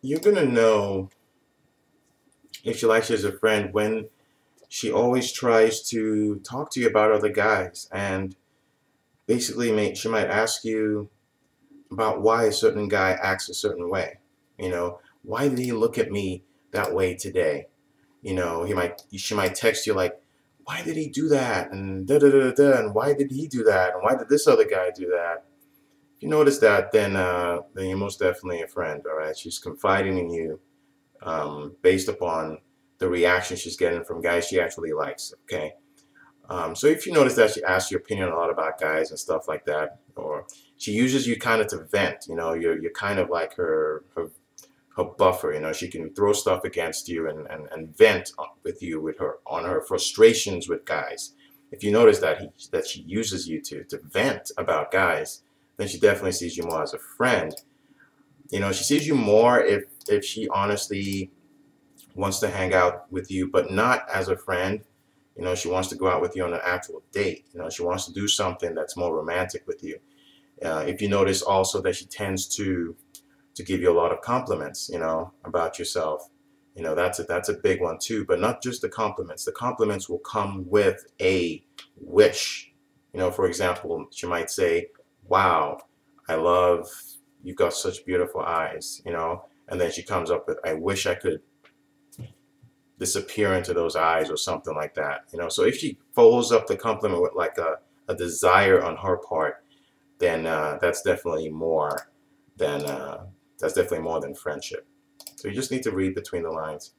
you're gonna know if she likes you as a friend when she always tries to talk to you about other guys, and basically she might ask you about why a certain guy acts a certain way. Why did he look at me that way today? She might text you like, why did he do that? And da da da da. And why did he do that? And why did this other guy do that? If you notice that, then you're most definitely a friend. All right, she's confiding in you based upon the reaction she's getting from guys she actually likes. Okay. So if you notice that she asks your opinion a lot about guys and stuff like that, or she uses you kind of to vent, you're kind of like her buffer. She can throw stuff against you and vent with you with her on her frustrations with guys. If you notice that she uses you to vent about guys, then she definitely sees you more as a friend. She sees you more if she honestly wants to hang out with you, but not as a friend. She wants to go out with you on an actual date. She wants to do something that's more romantic with you. If you notice also that she tends to give you a lot of compliments, about yourself. That's a big one too, but not just the compliments. The compliments will come with a wish. For example, she might say, "Wow, I love you've got such beautiful eyes," and then she comes up with, "I wish I could disappear into those eyes," or something like that. So if she follows up the compliment with like a desire on her part, then than that's definitely more than friendship. So you just need to read between the lines.